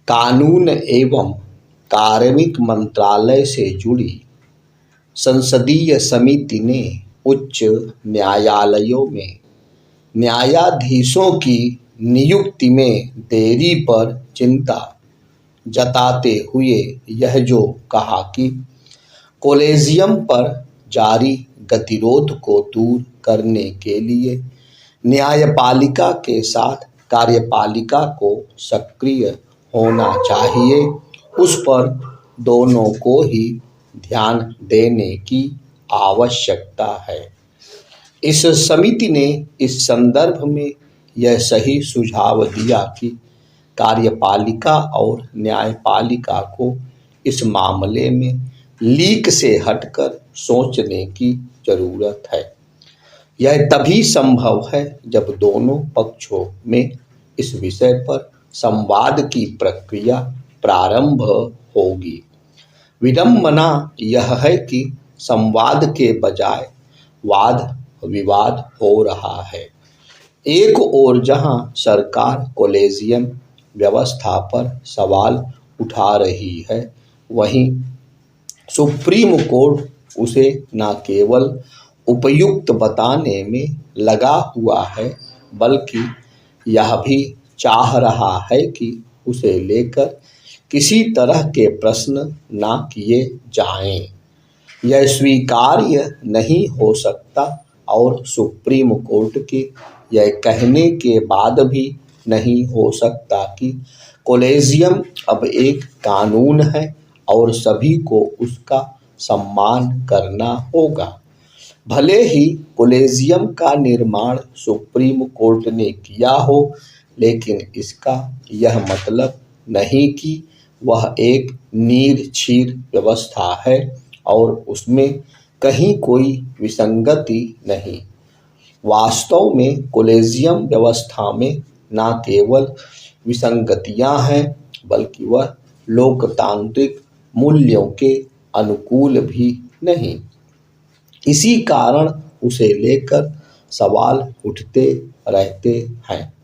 कानून एवं कार्मिक मंत्रालय से जुड़ी संसदीय समिति ने उच्च न्यायालयों में न्यायाधीशों की नियुक्ति में देरी पर चिंता जताते हुए यह जो कहा कि कॉलेजियम पर जारी गतिरोध को दूर करने के लिए न्यायपालिका के साथ कार्यपालिका को सक्रिय होना चाहिए, उस पर दोनों को ही ध्यान देने की आवश्यकता है। इस समिति ने इस संदर्भ में यह सही सुझाव दिया कि कार्यपालिका और न्यायपालिका को इस मामले में लीक से हटकर सोचने की जरूरत है। यह तभी संभव है जब दोनों पक्षों में इस विषय पर संवाद की प्रक्रिया प्रारंभ होगी। विडंबना यह है कि संवाद के बजाय वाद विवाद हो रहा है। एक ओर जहां सरकार कॉलेजियम व्यवस्था पर सवाल उठा रही है, वहीं सुप्रीम कोर्ट उसे न केवल उपयुक्त बताने में लगा हुआ है, बल्कि यह भी चाह रहा है कि उसे लेकर किसी तरह के प्रश्न न किए जाएं। यह स्वीकार्य नहीं हो सकता और सुप्रीम कोर्ट के यह कहने के बाद भी नहीं हो सकता कि कॉलेजियम अब एक कानून है और सभी को उसका सम्मान करना होगा। भले ही कॉलेजियम का निर्माण सुप्रीम कोर्ट ने किया हो, लेकिन इसका यह मतलब नहीं कि वह एक नीर-छीर व्यवस्था है और उसमें कहीं कोई विसंगति नहीं। वास्तव में कॉलेजियम व्यवस्था में न केवल विसंगतियां हैं, बल्कि वह लोकतांत्रिक मूल्यों के अनुकूल भी नहीं। इसी कारण उसे लेकर सवाल उठते रहते हैं।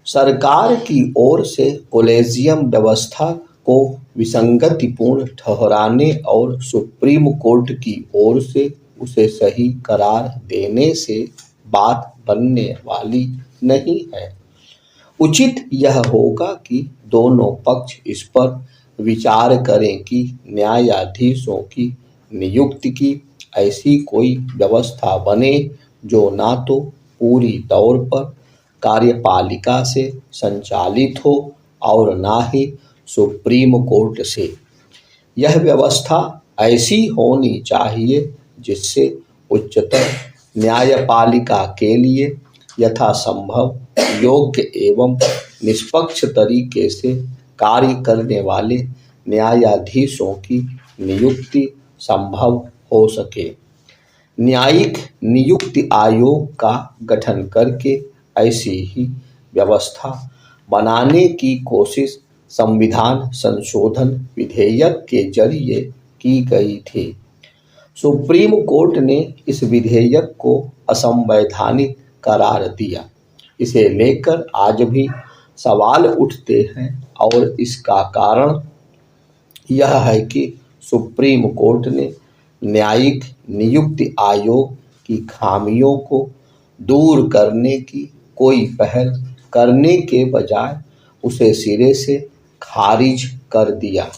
सरकार की ओर से कॉलेजियम व्यवस्था को विसंगतिपूर्ण ठहराने और सुप्रीम कोर्ट की ओर से उसे सही करार देने से बात बनने वाली नहीं है। उचित यह होगा कि दोनों पक्ष इस पर विचार करें कि न्यायाधीशों की नियुक्ति की ऐसी कोई व्यवस्था बने जो ना तो पूरी तौर पर कार्यपालिका से संचालित हो और ना ही सुप्रीम कोर्ट से। यह व्यवस्था ऐसी होनी चाहिए जिससे उच्चतर न्यायपालिका के लिए यथासंभव योग्य एवं निष्पक्ष तरीके से कार्य करने वाले न्यायाधीशों की नियुक्ति संभव हो सके। न्यायिक नियुक्ति आयोग का गठन करके ऐसी ही व्यवस्था बनाने की कोशिश संविधान संशोधन विधेयक के जरिए की गई थी। सुप्रीम कोर्ट ने इस विधेयक को असंवैधानिक करार दिया। इसे लेकर आज भी सवाल उठते हैं और इसका कारण यह है कि सुप्रीम कोर्ट ने न्यायिक नियुक्ति आयोग की खामियों को दूर करने की कोई पहल करने के बजाय उसे सिरे से खारिज कर दिया।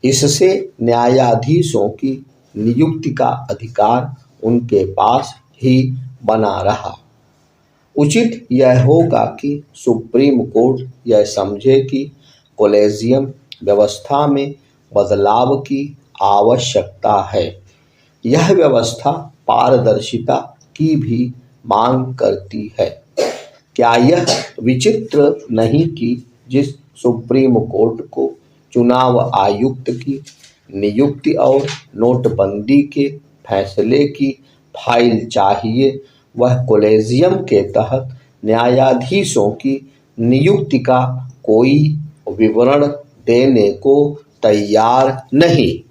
इससे न्यायाधीशों की नियुक्ति का अधिकार उनके पास ही बना रहा। उचित यह होगा कि सुप्रीम कोर्ट यह समझे कि कॉलेजियम व्यवस्था में बदलाव की आवश्यकता है। यह व्यवस्था पारदर्शिता की भी मांग करती है। क्या यह विचित्र नहीं कि जिस सुप्रीम कोर्ट को चुनाव आयुक्त की नियुक्ति और नोटबंदी के फैसले की फाइल चाहिए, वह कॉलेजियम के तहत न्यायाधीशों की नियुक्ति का कोई विवरण देने को तैयार नहीं।